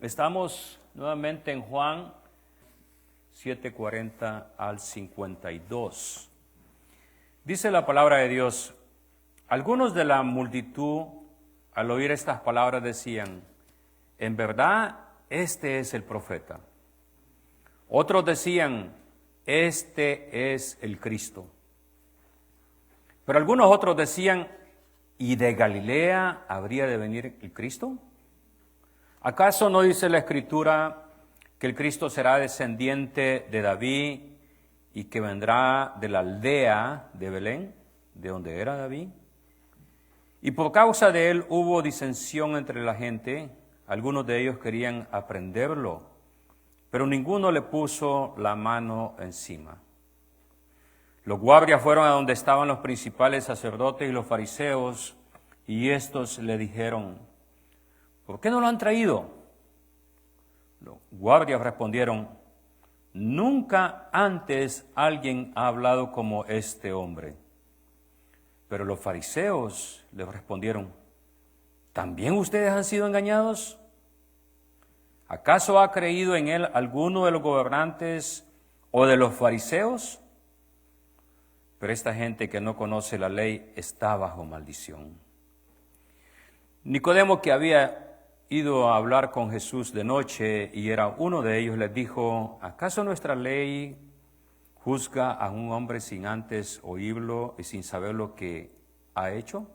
Estamos nuevamente en Juan 7:40 al 52. Dice la palabra de Dios: algunos de la multitud, al oír estas palabras, decían: en verdad, este es el profeta. Otros decían: este es el Cristo. Pero algunos otros decían: ¿y de Galilea habría de venir el Cristo? ¿Acaso no dice la Escritura que el Cristo será descendiente de David y que vendrá de la aldea de Belén, de donde era David? Y por causa de él hubo disensión entre la gente. Algunos de ellos querían aprenderlo, pero ninguno le puso la mano encima. Los guardias fueron a donde estaban los principales sacerdotes y los fariseos, y estos le dijeron: ¿por qué no lo han traído? Los guardias respondieron: nunca antes alguien ha hablado como este hombre. Pero los fariseos le respondieron: ¿también ustedes han sido engañados? ¿Acaso ha creído en él alguno de los gobernantes o de los fariseos? Pero esta gente que no conoce la ley está bajo maldición. Nicodemo, que había ido a hablar con Jesús de noche y era uno de ellos, les dijo: ¿acaso nuestra ley juzga a un hombre sin antes oírlo y sin saber lo que ha hecho?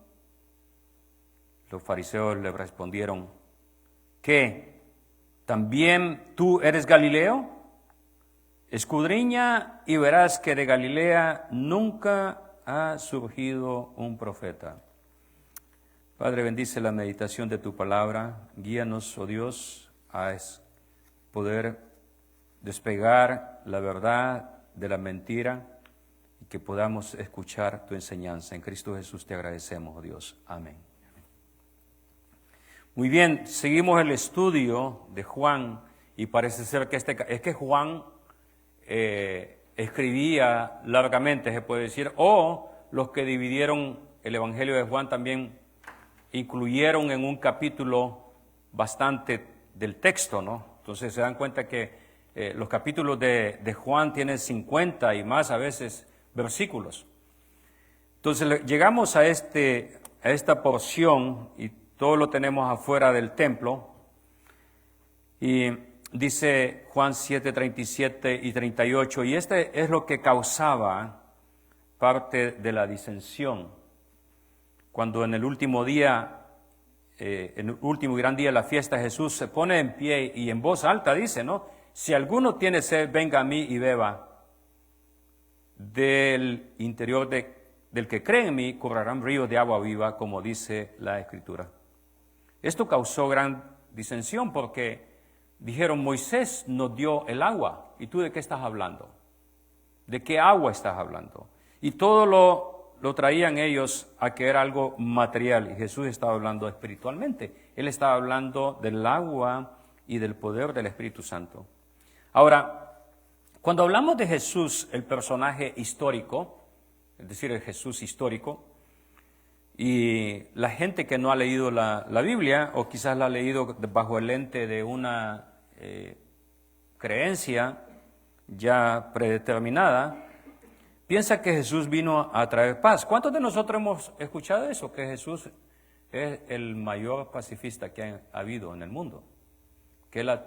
Los fariseos le respondieron: ¿qué? ¿También tú eres Galileo? Escudriña y verás que de Galilea nunca ha surgido un profeta. Padre, bendice la meditación de tu palabra. Guíanos, oh Dios, a poder despegar la verdad de la mentira y que podamos escuchar tu enseñanza. En Cristo Jesús te agradecemos, oh Dios. Amén. Muy bien, seguimos el estudio de Juan y parece ser que Juan escribía largamente, se puede decir, o los que dividieron el Evangelio de Juan también incluyeron en un capítulo bastante del texto, ¿no? Entonces se dan cuenta que los capítulos de Juan tienen 50 y más a veces versículos. Entonces llegamos a esta porción y todo lo tenemos afuera del templo y dice Juan 7, 37 y 38, y este es lo que causaba parte de la disensión. Cuando en el último día, en el último gran día de la fiesta, Jesús se pone en pie y en voz alta dice, ¿no? Si alguno tiene sed, venga a mí y beba. Del interior del que cree en mí correrán ríos de agua viva, como dice la Escritura. Esto causó gran disensión porque dijeron: Moisés nos dio el agua, ¿y tú de qué estás hablando? ¿De qué agua estás hablando? Y todo lo traían ellos a que era algo material, y Jesús estaba hablando espiritualmente. Él estaba hablando del agua y del poder del Espíritu Santo. Ahora, cuando hablamos de Jesús, el personaje histórico, es decir, el Jesús histórico, y la gente que no ha leído la Biblia, o quizás la ha leído bajo el lente de una creencia ya predeterminada, piensa que Jesús vino a traer paz. ¿Cuántos de nosotros hemos escuchado eso? Que Jesús es el mayor pacifista que ha habido en el mundo. Que Él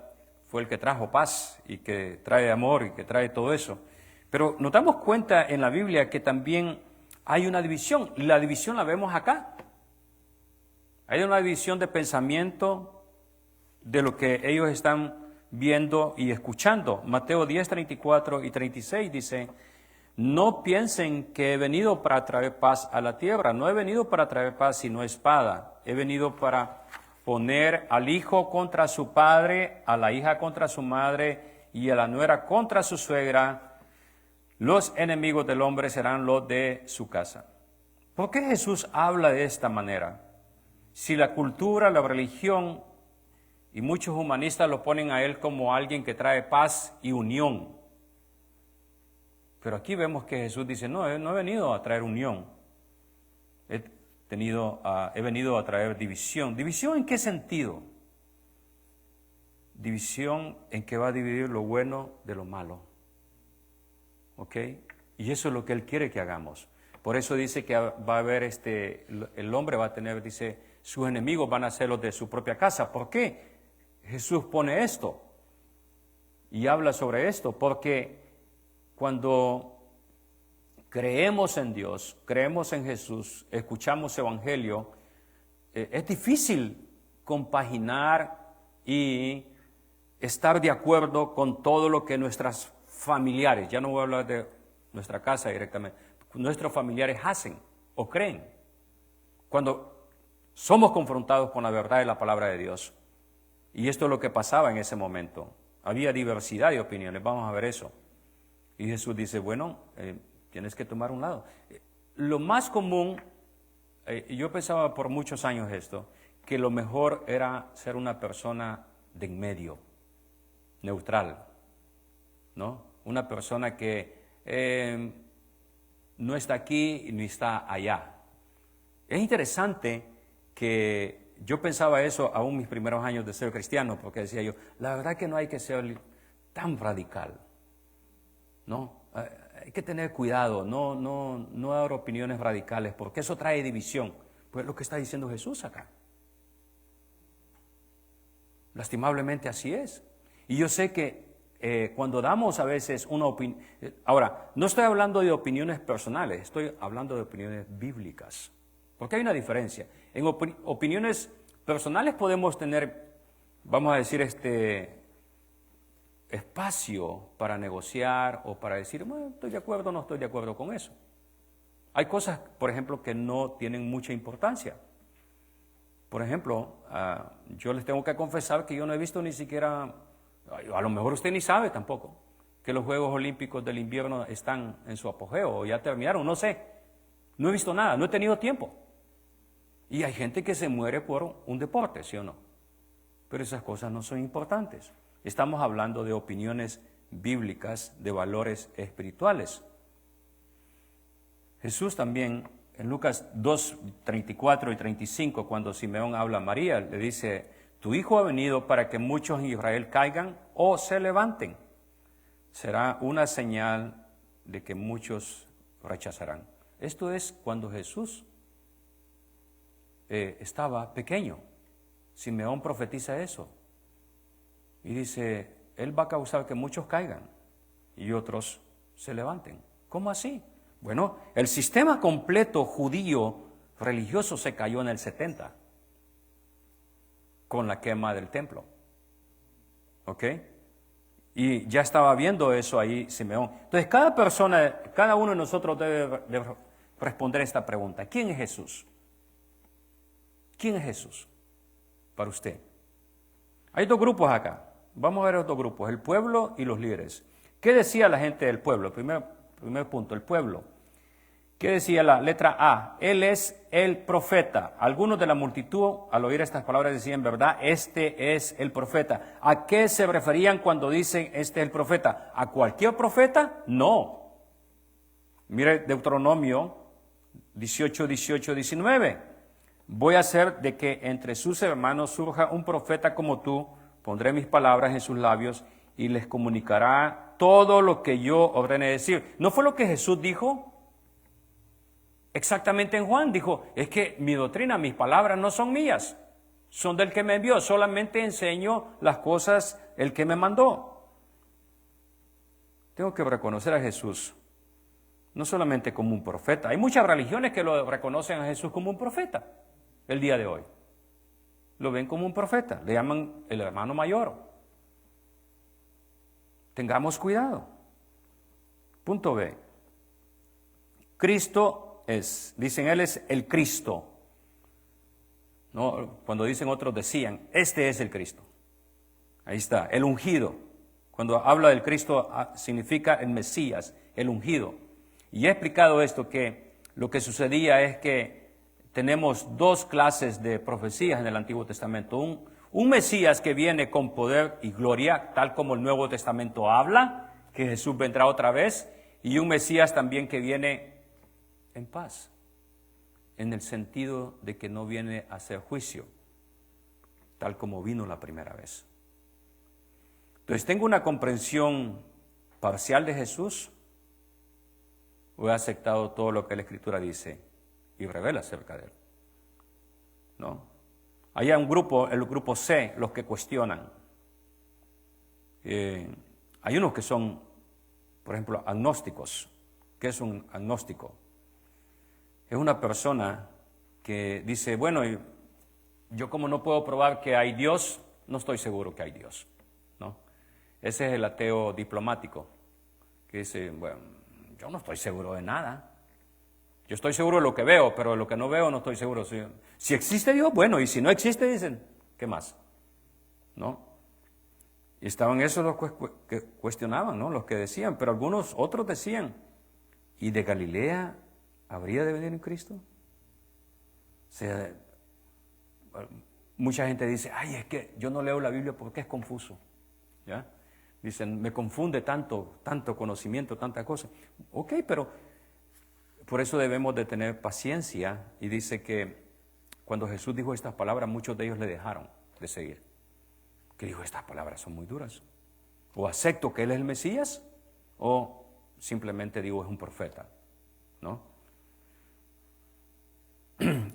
fue el que trajo paz y que trae amor y que trae todo eso. Pero nos damos cuenta en la Biblia que también hay una división. La división la vemos acá. Hay una división de pensamiento de lo que ellos están viendo y escuchando. Mateo 10, 34 y 36 dice: no piensen que he venido para traer paz a la tierra. No he venido para traer paz sino espada. He venido para poner al hijo contra su padre, a la hija contra su madre y a la nuera contra su suegra. Los enemigos del hombre serán los de su casa. ¿Por qué Jesús habla de esta manera? Si la cultura, la religión y muchos humanistas lo ponen a Él como alguien que trae paz y unión. Pero aquí vemos que Jesús dice: no he venido a traer unión. He venido a traer división. ¿División en qué sentido? división en que va a dividir lo bueno de lo malo. ¿Ok? Y eso es lo que Él quiere que hagamos. Por eso dice que va a haber el hombre va a tener, dice, sus enemigos van a ser los de su propia casa. ¿Por qué Jesús pone esto? Y habla sobre esto, porque cuando creemos en Dios, creemos en Jesús, escuchamos Evangelio, es difícil compaginar y estar de acuerdo con todo lo que nuestras familiares, ya no voy a hablar de nuestra casa directamente, nuestros familiares hacen o creen. Cuando somos confrontados con la verdad de la palabra de Dios. Y esto es lo que pasaba en ese momento. Había diversidad de opiniones, vamos a ver eso. Y Jesús dice, bueno, tienes que tomar un lado. Lo más común, yo pensaba por muchos años esto, que lo mejor era ser una persona de en medio, neutral, ¿no? Una persona que no está aquí ni está allá. Es interesante que yo pensaba eso aún mis primeros años de ser cristiano, porque decía yo, la verdad que no hay que ser tan radical, ¿no? Hay que tener cuidado, no dar opiniones radicales, porque eso trae división. Pues lo que está diciendo Jesús acá. Lastimablemente así es. Y yo sé que cuando damos a veces una opinión, ahora, no estoy hablando de opiniones personales, estoy hablando de opiniones bíblicas, porque hay una diferencia. En opiniones personales podemos tener, vamos a decir, espacio para negociar o para decir, bueno, estoy de acuerdo o no estoy de acuerdo con eso. Hay cosas, por ejemplo, que no tienen mucha importancia. Por ejemplo, yo les tengo que confesar que yo no he visto ni siquiera, a lo mejor usted ni sabe tampoco, que los Juegos Olímpicos del invierno están en su apogeo o ya terminaron, no sé. No he visto nada, no he tenido tiempo. Y hay gente que se muere por un deporte, ¿sí o no? Pero esas cosas no son importantes. Estamos hablando de opiniones bíblicas, de valores espirituales. Jesús también, en Lucas 2, 34 y 35, cuando Simeón habla a María, le dice, tu hijo ha venido para que muchos en Israel caigan o se levanten. Será una señal de que muchos rechazarán. Esto es cuando Jesús estaba pequeño. Simeón profetiza eso. Y dice, Él va a causar que muchos caigan y otros se levanten. ¿Cómo así? Bueno, el sistema completo judío religioso se cayó en el 70 con la quema del templo. ¿Ok? Y ya estaba viendo eso ahí Simeón. Entonces, cada persona, cada uno de nosotros debe responder esta pregunta. ¿Quién es Jesús? ¿Quién es Jesús para usted? Hay dos grupos acá. Vamos a ver los dos grupos, el pueblo y los líderes. ¿Qué decía la gente del pueblo? Primer punto, el pueblo. ¿Qué decía la letra A? Él es el profeta. Algunos de la multitud, al oír estas palabras, decían, ¿verdad? Este es el profeta. ¿A qué se referían cuando dicen este es el profeta? ¿A cualquier profeta? No. Mire Deuteronomio 18, 18, 19. Voy a hacer de que entre sus hermanos surja un profeta como tú, pondré mis palabras en sus labios y les comunicará todo lo que yo ordene decir. ¿No fue lo que Jesús dijo? Exactamente en Juan dijo, es que mi doctrina, mis palabras no son mías, son del que me envió, solamente enseño las cosas el que me mandó. Tengo que reconocer a Jesús, no solamente como un profeta. Hay muchas religiones que lo reconocen a Jesús como un profeta el día de hoy. Lo ven como un profeta, le llaman el hermano mayor. Tengamos cuidado. Punto B. Cristo dicen, Él es el Cristo. ¿No? Cuando dicen otros decían, este es el Cristo. Ahí está, el ungido. Cuando habla del Cristo significa el Mesías, el ungido. Y he explicado esto, que lo que sucedía es que tenemos dos clases de profecías en el Antiguo Testamento. Un Mesías que viene con poder y gloria, tal como el Nuevo Testamento habla, que Jesús vendrá otra vez, y un Mesías también que viene en paz, en el sentido de que no viene a hacer juicio, tal como vino la primera vez. Entonces, ¿tengo una comprensión parcial de Jesús o he aceptado todo lo que la Escritura dice y revela acerca de él? ¿No? Hay un grupo, el grupo C, los que cuestionan. Hay unos que son, por ejemplo, agnósticos. ¿Qué es un agnóstico? Es una persona que dice, bueno, yo como no puedo probar que hay Dios, no estoy seguro que hay Dios, ¿no? Ese es el ateo diplomático, que dice, bueno, yo no estoy seguro de nada. Yo estoy seguro de lo que veo, pero de lo que no veo no estoy seguro. Si existe Dios, bueno, y si no existe, dicen, ¿qué más? ¿No? Y estaban esos los que cuestionaban, ¿no? Los que decían, pero otros decían, ¿y de Galilea habría de venir en Cristo? O sea, mucha gente dice, ay, es que yo no leo la Biblia porque es confuso, ¿ya? Dicen, me confunde tanto conocimiento, tanta cosa. Ok, pero por eso debemos de tener paciencia. Y dice que cuando Jesús dijo estas palabras, muchos de ellos le dejaron de seguir. Que dijo, estas palabras son muy duras. O acepto que Él es el Mesías, o simplemente digo, es un profeta, ¿no?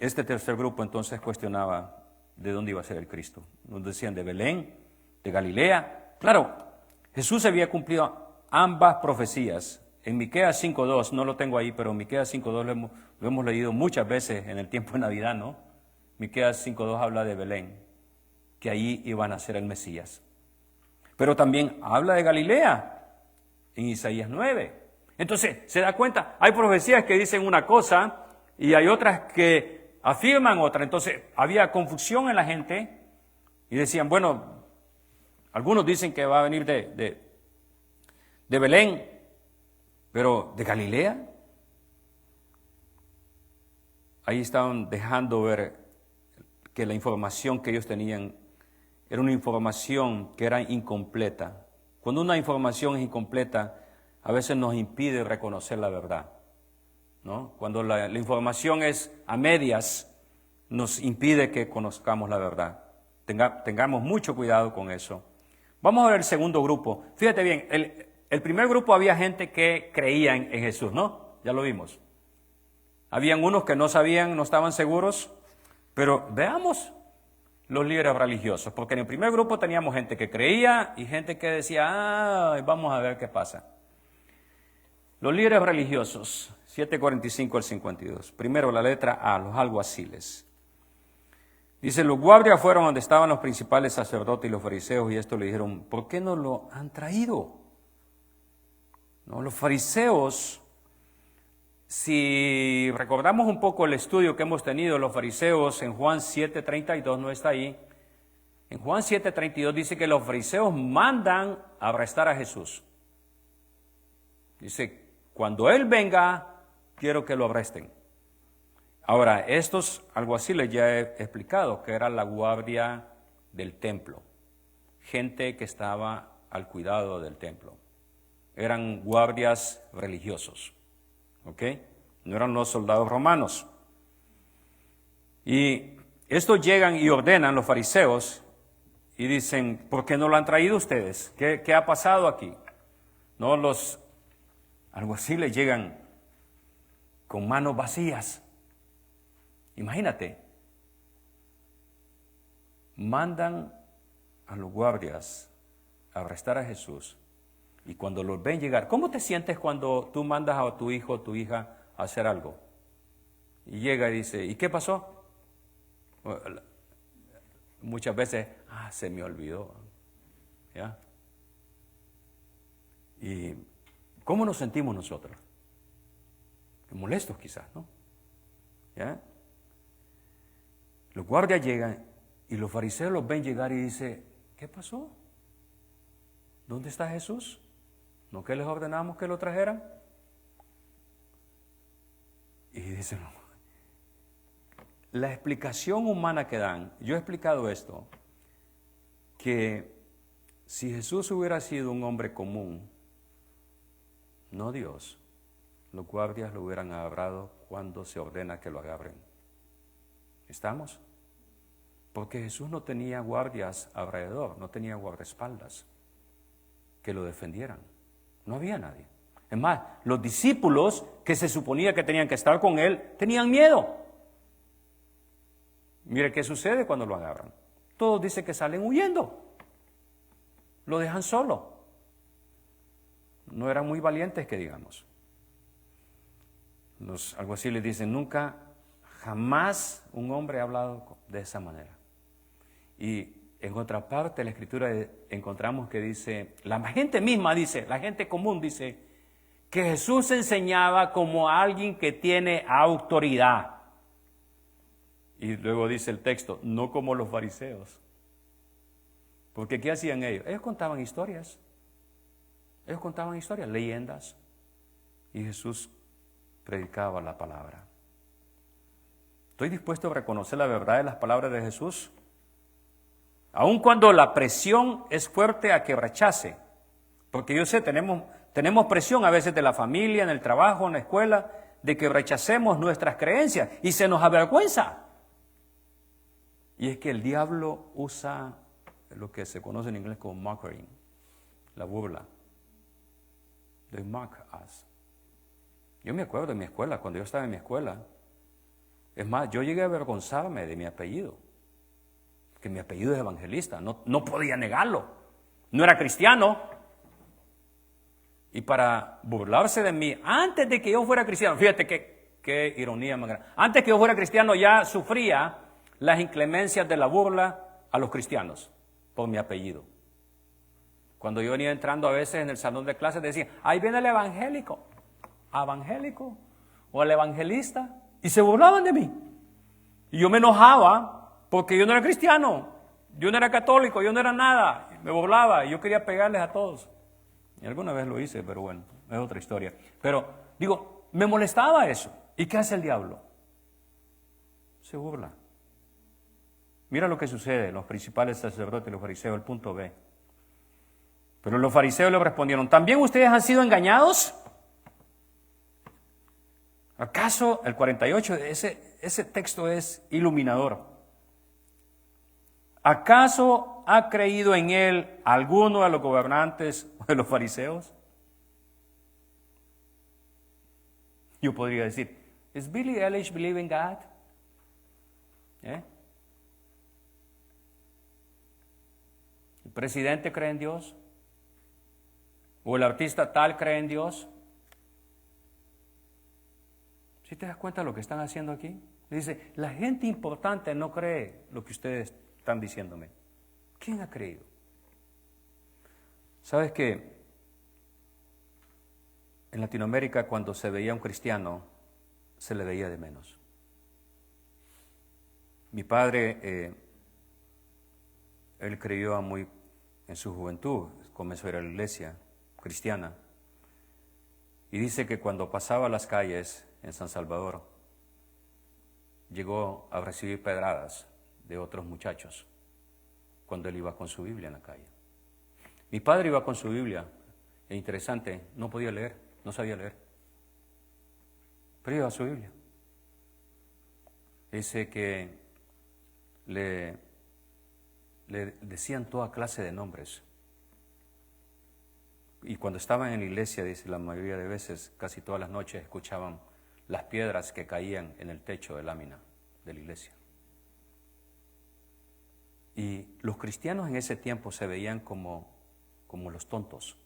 Este tercer grupo entonces cuestionaba de dónde iba a ser el Cristo. Nos decían de Belén, de Galilea. Claro, Jesús había cumplido ambas profecías. En Miqueas 5.2, no lo tengo ahí, pero en Miqueas 5.2 lo hemos leído muchas veces en el tiempo de Navidad, ¿no? Miqueas 5.2 habla de Belén, que ahí iba a nacer el Mesías. Pero también habla de Galilea, en Isaías 9. Entonces, se da cuenta, hay profecías que dicen una cosa y hay otras que afirman otra. Entonces, había confusión en la gente y decían, bueno, algunos dicen que va a venir de Belén, pero ¿de Galilea? Ahí estaban dejando ver que la información que ellos tenían era una información que era incompleta. Cuando una información es incompleta, a veces nos impide reconocer la verdad, ¿no? Cuando la información es a medias, nos impide que conozcamos la verdad. Tengamos mucho cuidado con eso. Vamos a ver el segundo grupo. Fíjate bien, el primer grupo había gente que creía en Jesús, ¿no? Ya lo vimos. Habían unos que no sabían, no estaban seguros, pero veamos los líderes religiosos, porque en el primer grupo teníamos gente que creía y gente que decía, vamos a ver qué pasa. Los líderes religiosos, 7:45 al 52. Primero la letra A, los alguaciles. Dice, los guardias fueron donde estaban los principales sacerdotes y los fariseos y esto le dijeron, ¿por qué no lo han traído? No, los fariseos, si recordamos un poco el estudio que hemos tenido, los fariseos en Juan 7:32 no está ahí. En Juan 7:32 dice que los fariseos mandan a arrestar a Jesús. Dice, cuando Él venga, quiero que lo arresten. Ahora, estos alguaciles ya he explicado que era la guardia del templo, gente que estaba al cuidado del templo. Eran guardias religiosos, ¿ok? No eran los soldados romanos. Y estos llegan y ordenan, los fariseos, y dicen, ¿por qué no lo han traído ustedes? ¿Qué ha pasado aquí? No, los alguaciles llegan con manos vacías. Imagínate, mandan a los guardias a arrestar a Jesús y cuando los ven llegar, ¿cómo te sientes cuando tú mandas a tu hijo o tu hija a hacer algo? Y llega y dice, ¿y qué pasó? Muchas veces, se me olvidó. ¿Ya? ¿Y cómo nos sentimos nosotros? Molestos quizás, ¿no? ¿Ya? Los guardias llegan y los fariseos los ven llegar y dicen, ¿qué pasó? ¿Dónde está Jesús? ¿No que les ordenamos que lo trajeran? Y dicen, la explicación humana que dan, yo he explicado esto, que si Jesús hubiera sido un hombre común, no Dios, los guardias lo hubieran agarrado cuando se ordena que lo agarren. ¿Estamos? Porque Jesús no tenía guardias alrededor, no tenía guardaespaldas. que lo defendieran. No había nadie. Es más, los discípulos que se suponía que tenían que estar con él, tenían miedo. Mire qué sucede cuando lo agarran. Todos dicen que salen huyendo. Lo dejan solo. No eran muy valientes, que digamos. Los alguaciles dicen, nunca, jamás un hombre ha hablado de esa manera. Y en otra parte de la Escritura encontramos que dice, la gente misma dice, la gente común dice, que Jesús enseñaba como alguien que tiene autoridad. Y luego dice el texto, no como los fariseos. Porque ¿qué hacían ellos? Ellos contaban historias. Ellos contaban historias, leyendas. Y Jesús predicaba la palabra. ¿Estoy dispuesto a reconocer la verdad de las palabras de Jesús? Aun cuando la presión es fuerte a que rechace. Porque yo sé, tenemos presión a veces de la familia, en el trabajo, en la escuela, de que rechacemos nuestras creencias y se nos avergüenza. Y es que el diablo usa lo que se conoce en inglés como mockery, la burla. They mock us. Yo me acuerdo de mi escuela, cuando yo estaba en mi escuela. Es más, yo llegué a avergonzarme de mi apellido, que mi apellido es Evangelista, no podía negarlo. No era cristiano. Y para burlarse de mí, antes de que yo fuera cristiano, fíjate qué ironía más grande. Antes que yo fuera cristiano ya sufría las inclemencias de la burla a los cristianos por mi apellido. Cuando yo venía entrando a veces en el salón de clases decían, ahí viene el evangélico o el evangelista, y se burlaban de mí. Y yo me enojaba porque yo no era cristiano, yo no era católico, yo no era nada, me burlaba y yo quería pegarles a todos. Y alguna vez lo hice, pero bueno, es otra historia. Pero digo, me molestaba eso. ¿Y qué hace el diablo? Se burla. Mira lo que sucede, los principales sacerdotes y los fariseos, el punto B. Pero los fariseos le respondieron, ¿también ustedes han sido engañados? ¿Acaso el 48, ese texto es iluminador? ¿Acaso ha creído en él alguno de los gobernantes o de los fariseos? Yo podría decir, ¿is Billie Eilish believe in God? ¿El presidente cree en Dios? ¿O el artista tal cree en Dios? ¿Sí te das cuenta de lo que están haciendo aquí? Dice, la gente importante no cree lo que ustedes están diciéndome. ¿Quién ha creído? ¿Sabes que en Latinoamérica cuando se veía un cristiano se le veía de menos? Mi padre, él creyó en su juventud, comenzó a ir a la iglesia cristiana, y dice que cuando pasaba las calles en San Salvador, llegó a recibir pedradas de otros muchachos cuando él iba con su Biblia en la calle. Mi padre iba con su Biblia, e interesante, no podía leer, no sabía leer, pero iba a su Biblia. Dice que le decían toda clase de nombres. Y cuando estaban en la iglesia, dice, la mayoría de veces, casi todas las noches, escuchaban las piedras que caían en el techo de lámina de la iglesia. Y los cristianos en ese tiempo se veían como los tontos,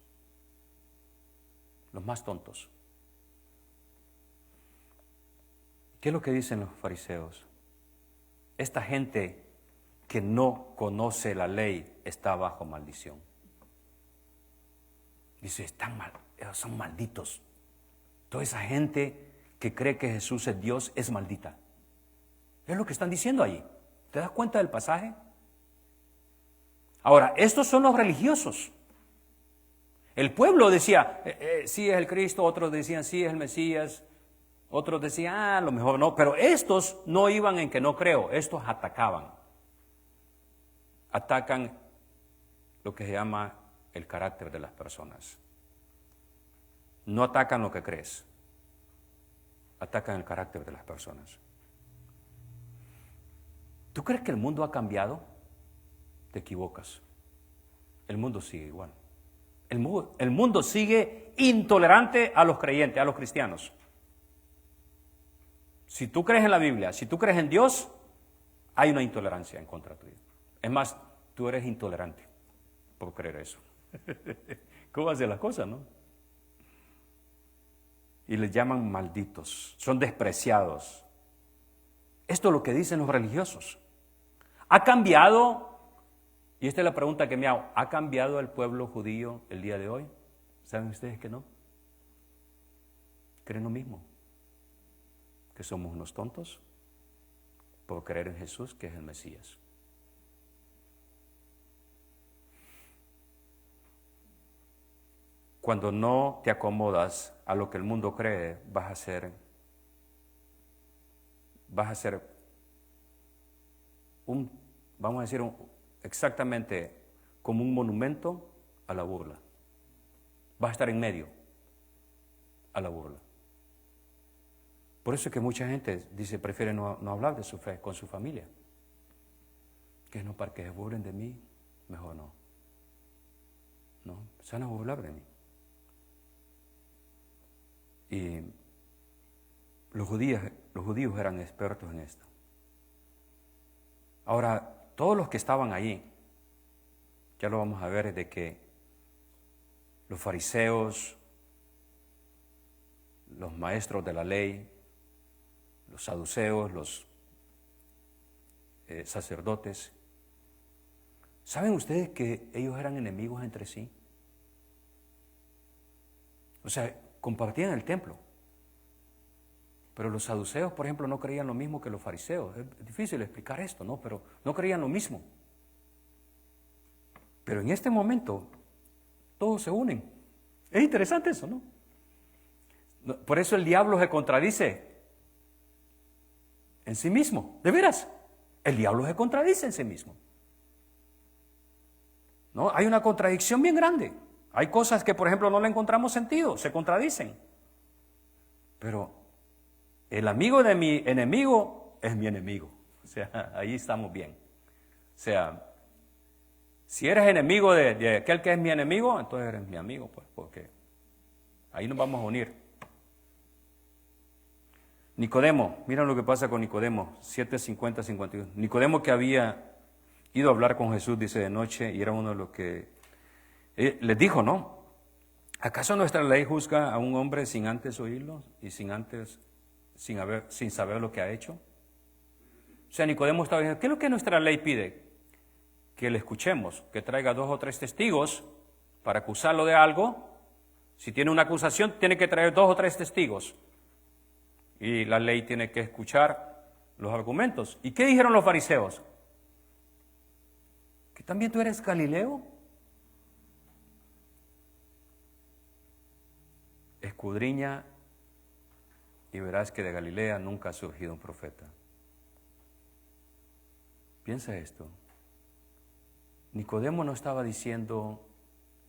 los más tontos. ¿Qué es lo que dicen los fariseos? Esta gente que no conoce la ley está bajo maldición. Dice, están mal, son malditos. Toda esa gente que cree que Jesús es Dios es maldita. Es lo que están diciendo ahí. ¿Te das cuenta del pasaje? Ahora, estos son los religiosos. El pueblo decía, sí es el Cristo, otros decían, sí es el Mesías, otros decían, a lo mejor no, pero estos no iban en que no creo, estos atacaban. Atacan lo que se llama el carácter de las personas. No atacan lo que crees, atacan el carácter de las personas. ¿Tú crees que el mundo ha cambiado? Te equivocas. El mundo sigue igual. El mundo sigue intolerante a los creyentes, a los cristianos. Si tú crees en la Biblia, si tú crees en Dios, hay una intolerancia en contra tuya. Es más, tú eres intolerante por creer eso. ¿Cómo hace las cosas, no? Y les llaman malditos, son despreciados. Esto es lo que dicen los religiosos. ¿Ha cambiado? Y esta es la pregunta que me hago. ¿Ha cambiado el pueblo judío el día de hoy? ¿Saben ustedes que no? ¿Creen lo mismo? ¿Que somos unos tontos por creer en Jesús, que es el Mesías? Cuando no te acomodas a lo que el mundo cree, vas a ser vamos a decir, exactamente como un monumento a la burla. Vas a estar en medio a la burla. Por eso es que mucha gente dice, prefiere no hablar de su fe con su familia. Que no, para que se burlen de mí, mejor no. No, se van a burlar de mí. Y los judíos eran expertos en esto. Ahora, todos los que estaban allí, ya lo vamos a ver, de que los fariseos, los maestros de la ley, los saduceos, los sacerdotes, ¿saben ustedes que ellos eran enemigos entre sí? O sea, compartían el templo. Pero los saduceos, por ejemplo, no creían lo mismo que los fariseos. Es difícil explicar esto, ¿no? Pero no creían lo mismo. Pero en este momento, todos se unen. Es interesante eso, ¿no? Por eso el diablo se contradice en sí mismo. De veras, el diablo se contradice en sí mismo. ¿No? Hay una contradicción bien grande. Hay cosas que, por ejemplo, no le encontramos sentido, se contradicen. Pero el amigo de mi enemigo es mi enemigo. O sea, ahí estamos bien. O sea, si eres enemigo de aquel que es mi enemigo, entonces eres mi amigo, pues, porque ahí nos vamos a unir. Nicodemo, miren lo que pasa con Nicodemo, 7:50-51. Nicodemo, que había ido a hablar con Jesús, dice, de noche, y era uno de los que les dijo, ¿no? ¿Acaso nuestra ley juzga a un hombre sin antes oírlo y sin saber lo que ha hecho? O sea, Nicodemo estaba diciendo, ¿qué es lo que nuestra ley pide? Que le escuchemos, que traiga 2 o 3 testigos para acusarlo de algo. Si tiene una acusación, tiene que traer 2 o 3 testigos. Y la ley tiene que escuchar los argumentos. ¿Y qué dijeron los fariseos? ¿Que también tú eres Galileo? Escudriña y verás que de Galilea nunca ha surgido un profeta. Piensa esto. Nicodemo no estaba diciendo,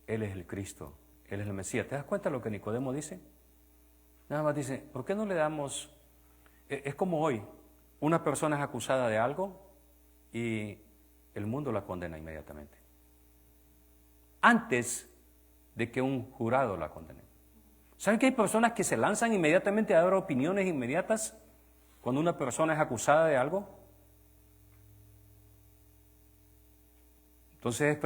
Él es el Cristo, Él es el Mesías. ¿Te das cuenta de lo que Nicodemo dice? Nada más dice, ¿por qué no le damos? Es como hoy, una persona es acusada de algo y el mundo la condena inmediatamente. Antes de que un jurado la condene. ¿Saben que hay personas que se lanzan inmediatamente a dar opiniones inmediatas cuando una persona es acusada de algo? Entonces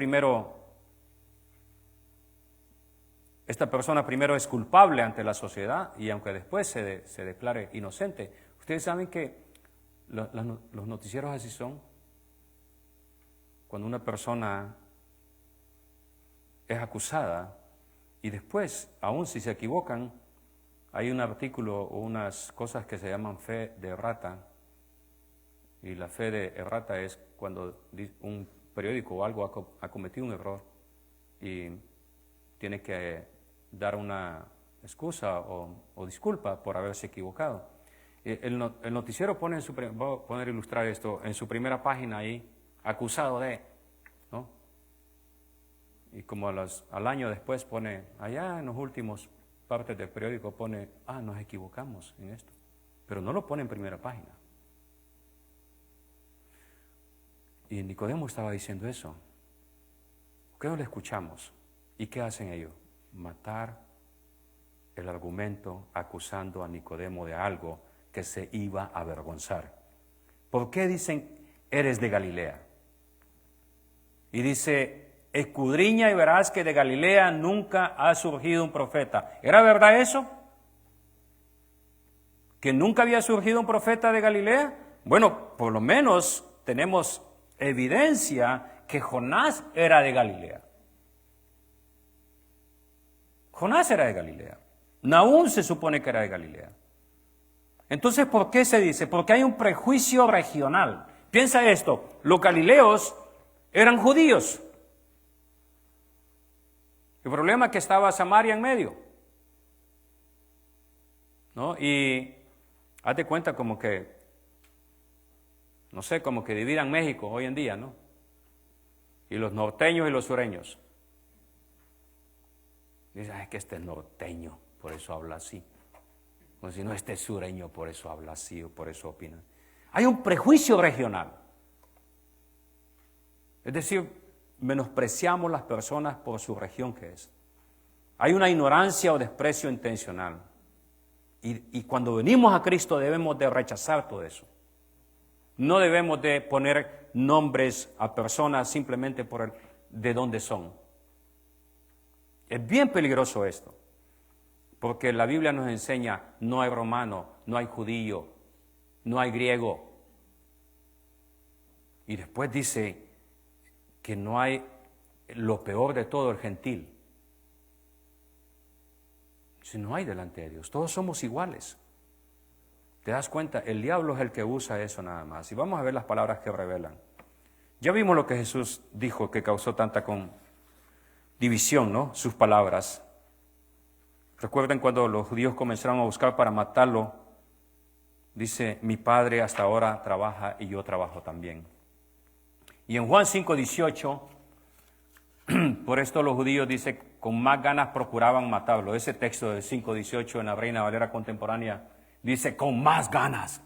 esta persona primero es culpable ante la sociedad y aunque después se declare inocente. Ustedes saben que los noticieros así son. Cuando una persona es acusada y después, aun si se equivocan, hay un artículo o unas cosas que se llaman fe de errata. Y la fe de errata es cuando un periódico o algo ha cometido un error y tiene que dar una excusa o disculpa por haberse equivocado. El noticiero pone voy a poner a ilustrar esto, en su primera página ahí, acusado de, ¿no? Y como al año después pone, allá en los últimos partes del periódico pone, nos equivocamos en esto. Pero no lo pone en primera página. Y Nicodemo estaba diciendo eso. ¿Por qué no le escuchamos? ¿Y qué hacen ellos? Matar el argumento acusando a Nicodemo de algo que se iba a avergonzar. ¿Por qué dicen, eres de Galilea? Y dice, escudriña y verás que de Galilea nunca ha surgido un profeta. ¿Era verdad eso? ¿Que nunca había surgido un profeta de Galilea? Bueno, por lo menos tenemos evidencia que Jonás era de Galilea. Jonás era de Galilea. Nahum se supone que era de Galilea. Entonces, ¿por qué se dice? Porque hay un prejuicio regional. Piensa esto, los galileos eran judíos. El problema es que estaba Samaria en medio, ¿no? Y hazte cuenta como que, no sé, como que dividan México hoy en día, ¿no? Y los norteños y los sureños. Dicen, es que este es norteño, por eso habla así. O si no, este es sureño, por eso habla así o por eso opina. Hay un prejuicio regional. Es decir, menospreciamos las personas por su región que es. Hay una ignorancia o desprecio intencional. Y cuando venimos a Cristo debemos de rechazar todo eso. No debemos de poner nombres a personas simplemente por de dónde son. Es bien peligroso esto, porque la Biblia nos enseña, no hay romano, no hay judío, no hay griego. Y después dice que no hay lo peor de todo, el gentil. Si no hay delante de Dios, todos somos iguales. ¿Te das cuenta? El diablo es el que usa eso nada más. Y vamos a ver las palabras que revelan. Ya vimos lo que Jesús dijo que causó tanta división, ¿no? Sus palabras. Recuerden cuando los judíos comenzaron a buscar para matarlo, dice, mi Padre hasta ahora trabaja y yo trabajo también. Y en Juan 5:18, por esto los judíos, dice, con más ganas procuraban matarlo. Ese texto de 5:18 en la Reina Valera contemporánea dice, con más ganas.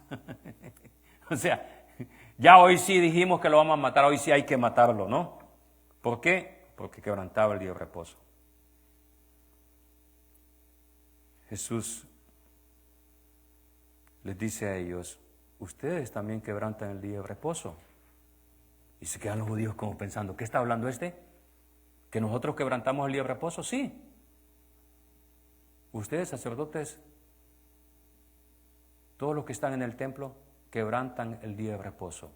O sea, ya hoy sí dijimos que lo vamos a matar, hoy sí hay que matarlo, ¿no? ¿Por qué? Porque quebrantaba el día de reposo. Jesús les dice a ellos, ustedes también quebrantan el día de reposo. Y se quedan los judíos como pensando, ¿qué está hablando este? ¿Que nosotros quebrantamos el día de reposo? Sí. Ustedes, sacerdotes, todos los que están en el templo, quebrantan el día de reposo.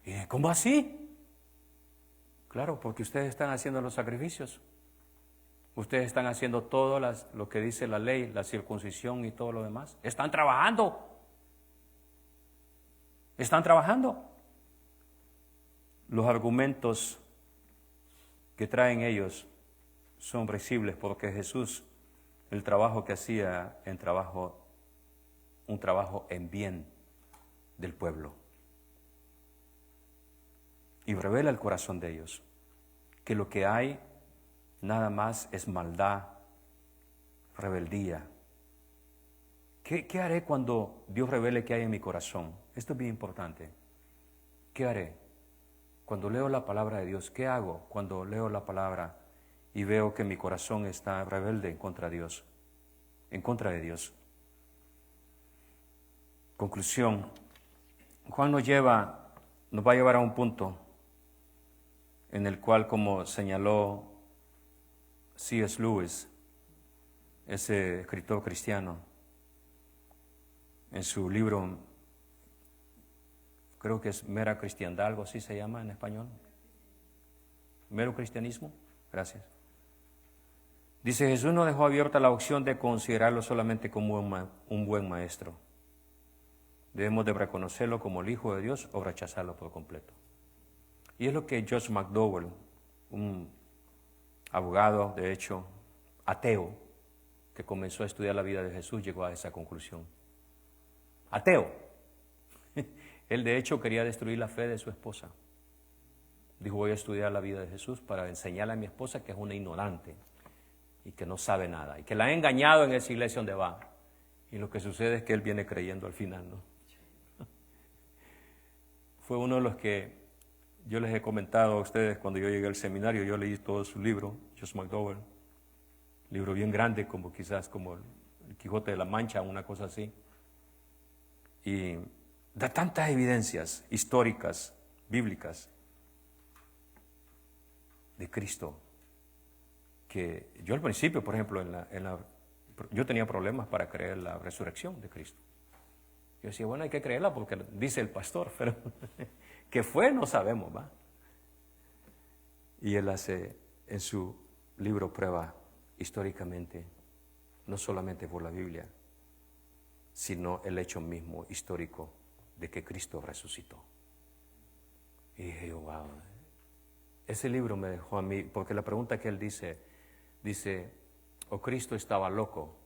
¿Y cómo así? Claro, porque ustedes están haciendo los sacrificios. Ustedes están haciendo todo lo que dice la ley, la circuncisión y todo lo demás. Están trabajando. Están trabajando. Los argumentos que traen ellos son risibles porque Jesús, el trabajo que hacía un trabajo en bien del pueblo. Y revela el corazón de ellos, que lo que hay nada más es maldad, rebeldía. ¿Qué haré cuando Dios revele qué hay en mi corazón? Esto es bien importante. ¿Qué haré? Cuando leo la palabra de Dios, ¿qué hago cuando leo la palabra y veo que mi corazón está rebelde en contra de Dios? En contra de Dios. Conclusión. Juan nos va a llevar a un punto en el cual, como señaló C.S. Lewis, ese escritor cristiano, en su libro, creo que es Mera Cristiandad, algo así se llama en español. Mero cristianismo, gracias. Dice, Jesús no dejó abierta la opción de considerarlo solamente como un buen maestro. Debemos de reconocerlo como el Hijo de Dios o rechazarlo por completo. Y es lo que Josh McDowell, un abogado, de hecho, ateo, que comenzó a estudiar la vida de Jesús, llegó a esa conclusión. Ateo. Él, de hecho, quería destruir la fe de su esposa. Dijo, voy a estudiar la vida de Jesús para enseñarle a mi esposa que es una ignorante y que no sabe nada y que la ha engañado en esa iglesia donde va. Y lo que sucede es que él viene creyendo al final, ¿no? Fue uno de los que Yo les he comentado a ustedes cuando yo llegué al seminario, yo leí todo su libro, Josh McDowell, libro bien grande, como quizás como el Quijote de la Mancha, una cosa así. Y da tantas evidencias históricas, bíblicas, de Cristo, que yo al principio, por ejemplo, yo tenía problemas para creer la resurrección de Cristo. Yo decía, bueno, hay que creerla porque dice el pastor, pero que fue no sabemos, ¿va? Y él hace en su libro prueba históricamente, no solamente por la Biblia, sino el hecho mismo histórico de que Cristo resucitó. Y dije, wow, ese libro me dejó a mí, porque la pregunta que él dice, o Cristo estaba loco,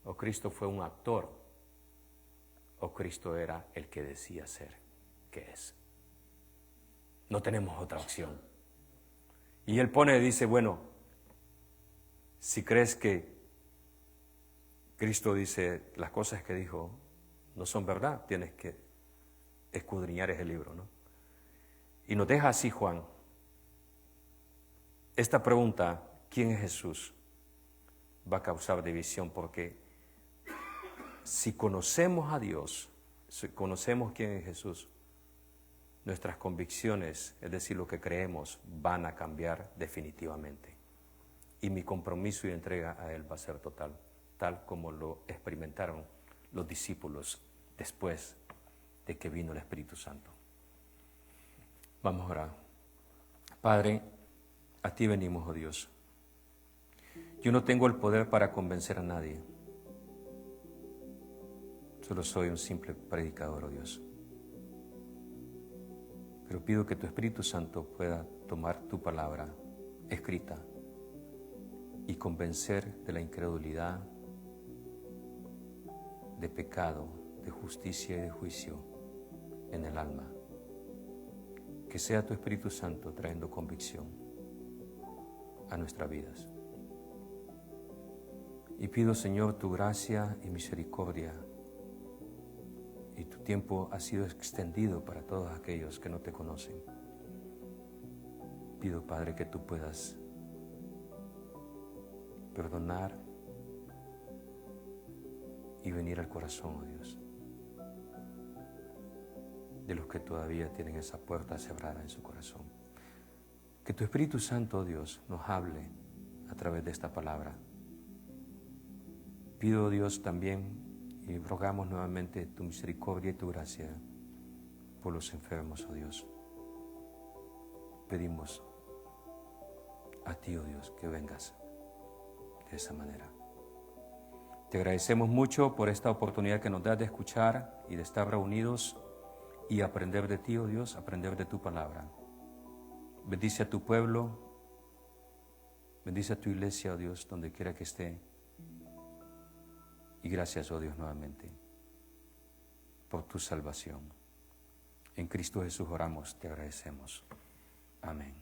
o Cristo fue un actor, o Cristo era el que decía ser, que es. No tenemos otra opción. Y él dice, bueno, si crees que Cristo dice las cosas que dijo no son verdad, tienes que escudriñar ese libro, ¿no? Y nos deja así Juan. Esta pregunta, ¿quién es Jesús?, va a causar división, porque si conocemos a Dios, si conocemos quién es Jesús, nuestras convicciones, es decir, lo que creemos, van a cambiar definitivamente. Y mi compromiso y entrega a Él va a ser total, tal como lo experimentaron los discípulos después de que vino el Espíritu Santo. Vamos a orar. Padre, a ti venimos, oh Dios. Yo no tengo el poder para convencer a nadie. Solo soy un simple predicador, oh Dios. Pero pido que tu Espíritu Santo pueda tomar tu palabra escrita y convencer de la incredulidad, de pecado, de justicia y de juicio en el alma. Que sea tu Espíritu Santo trayendo convicción a nuestras vidas. Y pido, Señor, tu gracia y misericordia, y tu tiempo ha sido extendido para todos aquellos que no te conocen. Pido, Padre, que tú puedas perdonar y venir al corazón, oh Dios, de los que todavía tienen esa puerta cerrada en su corazón. Que tu Espíritu Santo, oh Dios, nos hable a través de esta palabra. Pido, oh Dios, también y rogamos nuevamente tu misericordia y tu gracia por los enfermos, oh Dios. Pedimos a ti, oh Dios, que vengas de esa manera. Te agradecemos mucho por esta oportunidad que nos das de escuchar y de estar reunidos y aprender de ti, oh Dios, aprender de tu palabra. Bendice a tu pueblo, bendice a tu iglesia, oh Dios, donde quiera que esté. Y gracias, oh Dios, nuevamente por tu salvación. En Cristo Jesús oramos, te agradecemos. Amén.